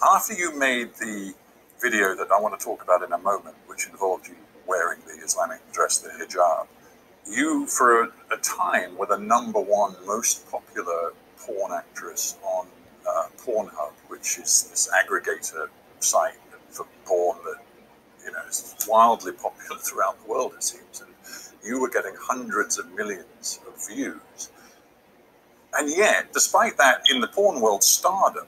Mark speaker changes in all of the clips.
Speaker 1: After you made the video that I want to talk about in a moment, which involved you wearing the Islamic dress, the hijab, you, for a time, were the #1 most popular porn actress on Pornhub, which is this aggregator site for porn that, you know, is wildly popular throughout the world, it seems. And you were getting hundreds of millions of views. And yet, despite that, in the porn world stardom,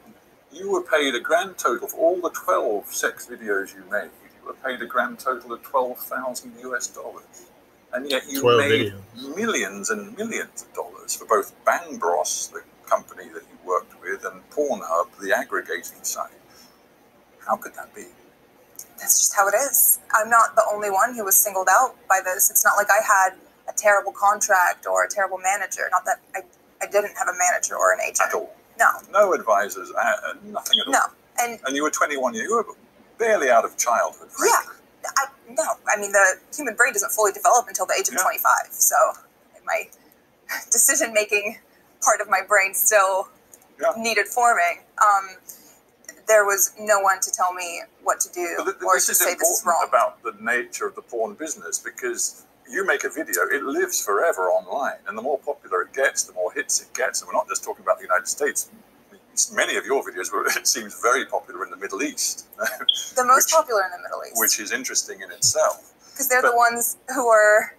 Speaker 1: you were paid a grand total for all the 12 sex videos you made. You were paid a grand total of $12,000 US. And yet you made millions and millions of dollars for both Bang Bros, the company that you worked with, and Pornhub, the aggregating site. How could that be?
Speaker 2: That's just how it is. I'm not the only one who was singled out by this. It's not like I had a terrible contract or a terrible manager. Not that I didn't have a manager or an agent.
Speaker 1: At all?
Speaker 2: No.
Speaker 1: No advisors, nothing at all?
Speaker 2: No.
Speaker 1: And you were 21 years, you were barely out of childhood, frankly.
Speaker 2: Yeah. No. I mean, the human brain doesn't fully develop until the age of 25. So my decision-making part of my brain still needed forming. There was no one to tell me what to do or to say this is wrong.
Speaker 1: About the nature of the porn business, because you make a video, it lives forever online, and the more popular it gets, the more hits it gets. And we're not just talking about the United States. Many of your videos were, it seems, very popular in the Middle East.
Speaker 2: The most popular in the Middle East.
Speaker 1: Which is interesting in itself.
Speaker 2: Because they're the ones who are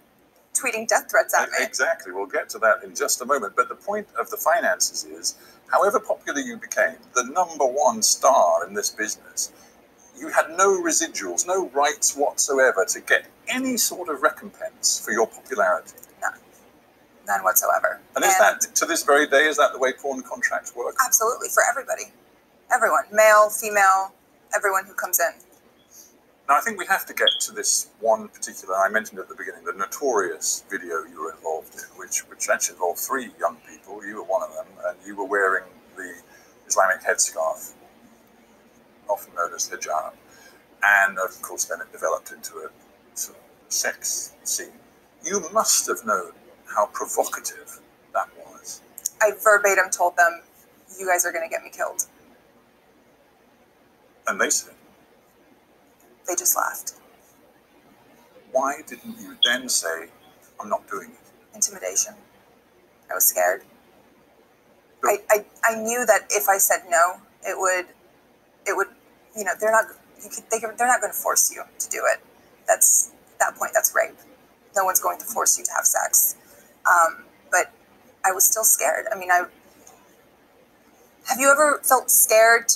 Speaker 2: tweeting death threats at me.
Speaker 1: Exactly. We'll get to that in just a moment. But the point of the finances is, however popular you became, the #1 star in this business, you had no residuals, no rights whatsoever to get any sort of recompense for your popularity.
Speaker 2: None. None whatsoever.
Speaker 1: And is that, to this very day, is that the way porn contracts work?
Speaker 2: Absolutely, for everybody. Everyone, male, female, everyone who comes in.
Speaker 1: Now, I think we have to get to this one particular, I mentioned at the beginning, the notorious video you were involved in, which actually involved 3 young people. You were one of them, and you were wearing the Islamic headscarf, often known as hijab. And, of course, then it developed into a sort of sex scene. You must have known how provocative that was.
Speaker 2: I verbatim told them, you guys are going to get me killed.
Speaker 1: And they said?
Speaker 2: They just laughed.
Speaker 1: Why didn't you then say, I'm not doing it?
Speaker 2: Intimidation. I was scared. I knew that if I said no, it would, you know, they're not going to force you to do it. At that point, that's rape. No one's going to force you to have sex. But I was still scared. I mean, have you ever felt scared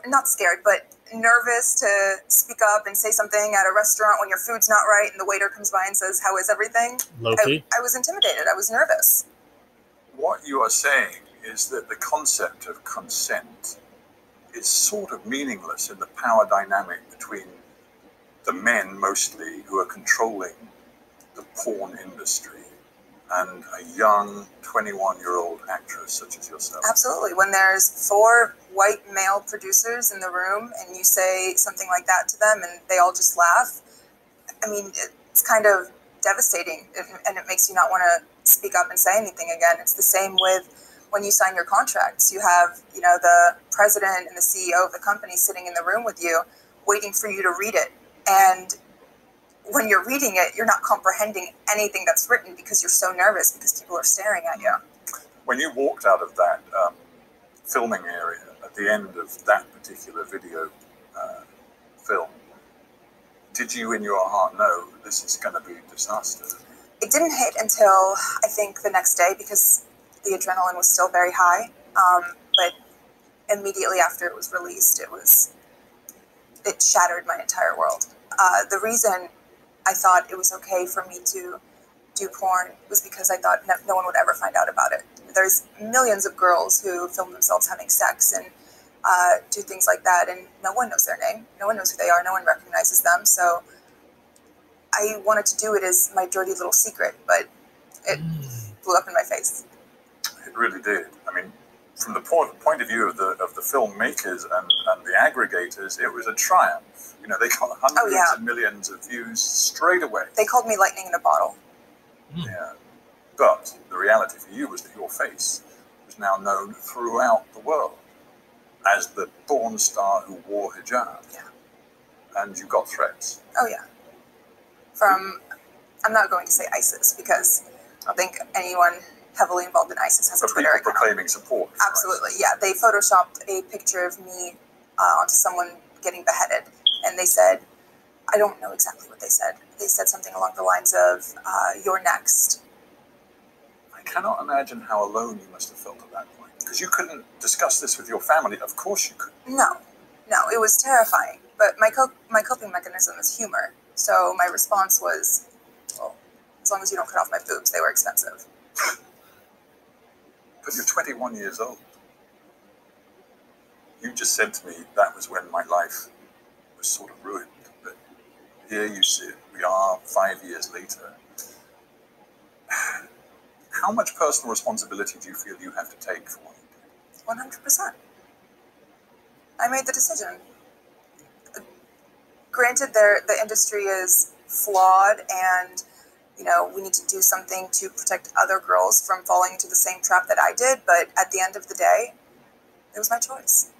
Speaker 2: not scared, but nervous to speak up and say something at a restaurant when your food's not right and the waiter comes by and says, how is everything?
Speaker 3: Low-key.
Speaker 2: I was intimidated. I was nervous.
Speaker 1: What you are saying is that the concept of consent is sort of meaningless in the power dynamic between the men, mostly, who are controlling the porn industry, and a young 21-year-old actress such as yourself.
Speaker 2: Absolutely. When there's 4 white male producers in the room and you say something like that to them and they all just laugh, I mean, it's kind of devastating, and it makes you not want to speak up and say anything again. It's the same with when you sign your contracts. You have, you know, the president and the CEO of the company sitting in the room with you, waiting for you to read it. And when you're reading it, you're not comprehending anything that's written because you're so nervous because people are staring at you.
Speaker 1: When you walked out of that filming area at the end of that particular video film, did you in your heart know this is going to be a disaster?
Speaker 2: It didn't hit until I think the next day because the adrenaline was still very high. But immediately after it was released, it shattered my entire world. The reason I thought it was okay for me to do porn was because I thought no one would ever find out about it. There's millions of girls who film themselves having sex and do things like that, and no one knows their name. No one knows who they are. No one recognizes them. So I wanted to do it as my dirty little secret, but it blew up in my face.
Speaker 1: It really did. I mean, from the point of view of the filmmakers and the aggregators, it was a triumph. You know, they got hundreds of millions of views straight away.
Speaker 2: They called me lightning in a bottle.
Speaker 1: Yeah. But the reality for you was that your face was now known throughout the world. as the porn star who wore hijab.
Speaker 2: Yeah.
Speaker 1: And you got threats.
Speaker 2: Oh, yeah. From, I'm not going to say ISIS because I don't think anyone heavily involved in ISIS has a Twitter account.
Speaker 1: Proclaiming support.
Speaker 2: Absolutely, yeah. They photoshopped a picture of me onto someone getting beheaded. And they said, I don't know exactly what they said. They said something along the lines of, you're next.
Speaker 1: I cannot imagine how alone you must have felt at that point. Because you couldn't discuss this with your family. Of course you couldn't.
Speaker 2: No, it was terrifying. But my coping mechanism is humor. So my response was, well, as long as you don't cut off my boobs, they were expensive.
Speaker 1: But you're 21 years old. You just said to me that was when my life was sort of ruined. But here you sit, we are 5 years later. How much personal responsibility do you feel you have to take for what you did?
Speaker 2: 100%. I made the decision. Granted, the industry is flawed and, you know, we need to do something to protect other girls from falling into the same trap that I did, but at the end of the day, it was my choice.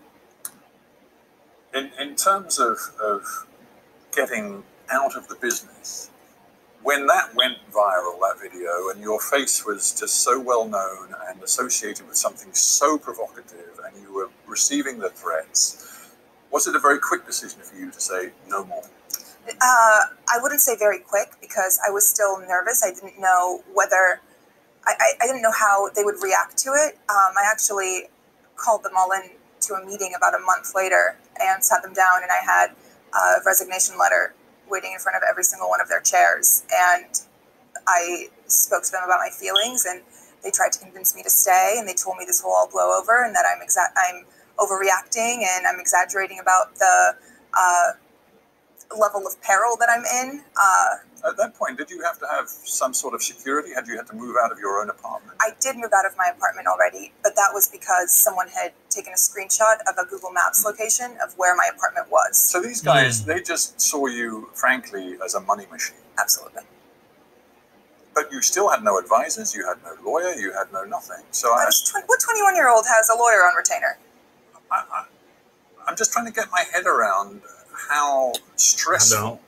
Speaker 1: In terms of getting out of the business, when that went viral, that video, and your face was just so well known and associated with something so provocative, and you were receiving the threats, was it a very quick decision for you to say no more?
Speaker 2: I wouldn't say very quick because I was still nervous. I didn't know whether, I didn't know how they would react to it. I actually called them all in to a meeting about a month later and sat them down, and I had a resignation letter waiting in front of every single one of their chairs. And I spoke to them about my feelings, and they tried to convince me to stay, and they told me this will all blow over and that I'm overreacting and I'm exaggerating about the level of peril that I'm in.
Speaker 1: At that point, did you have to have some sort of security? Had you had to move out of your own apartment?
Speaker 2: I did move out of my apartment already, but that was because someone had taken a screenshot of a Google Maps location of where my apartment was.
Speaker 1: So these guys, they just saw you, frankly, as a money machine.
Speaker 2: Absolutely.
Speaker 1: But you still had no advisors, you had no lawyer, you had no nothing. So
Speaker 2: what 21-year-old has a lawyer on retainer?
Speaker 1: I'm just trying to get my head around how stressful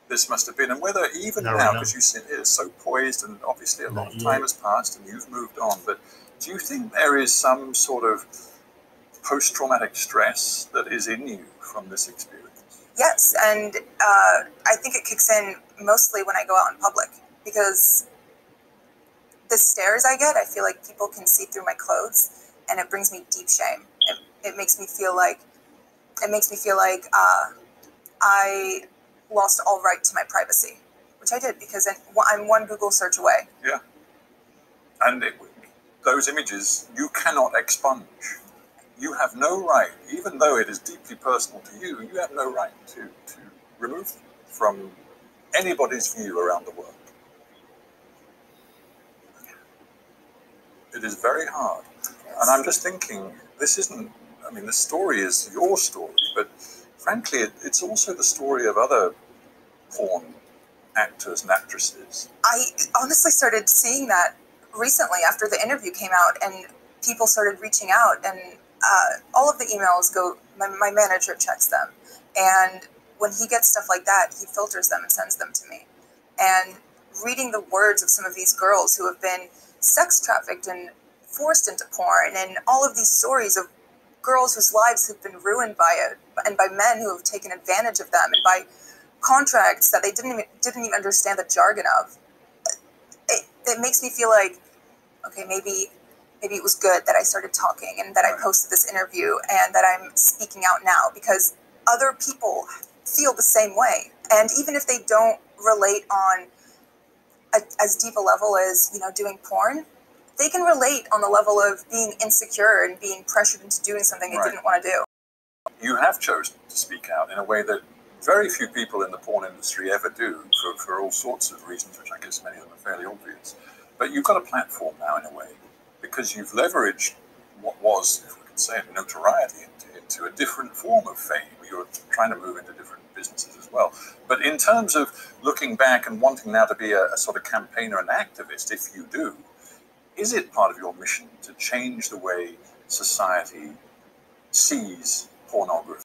Speaker 1: this must have been, and whether even now, because you sit here so poised, and obviously a lot of time has passed and you've moved on, but do you think there is some sort of post-traumatic stress that is in you from this experience?
Speaker 2: Yes, and I think it kicks in mostly when I go out in public, because the stares I get, I feel like people can see through my clothes, and it brings me deep shame. It makes me feel like I lost all right to my privacy, which I did because I'm one Google search away.
Speaker 1: Yeah. And those images, you cannot expunge. You have no right, even though it is deeply personal to you, you have no right to remove them from anybody's view around the world. It is very hard. Yes. And I'm just thinking, this isn't, I mean, the story is your story, but frankly, it's also the story of other porn actors and actresses.
Speaker 2: I honestly started seeing that recently after the interview came out, and people started reaching out, and all of the emails go, my manager checks them. And when he gets stuff like that, he filters them and sends them to me. And reading the words of some of these girls who have been sex trafficked and forced into porn, and all of these stories of girls whose lives have been ruined by it, and by men who have taken advantage of them, and by contracts that they didn't even understand the jargon of. It makes me feel like, okay, maybe it was good that I started talking and that I posted this interview and that I'm speaking out now, because other people feel the same way. And even if they don't relate on as deep a level as, doing porn, they can relate on the level of being insecure and being pressured into doing something they didn't want to do.
Speaker 1: You have chosen to speak out in a way that very few people in the porn industry ever do, for all sorts of reasons, which I guess many of them are fairly obvious. But you've got a platform now in a way, because you've leveraged what was, if we can say it, notoriety into a different form of fame. You're trying to move into different businesses as well. But in terms of looking back and wanting now to be a sort of campaigner and activist, if you do, is it part of your mission to change the way society sees pornography.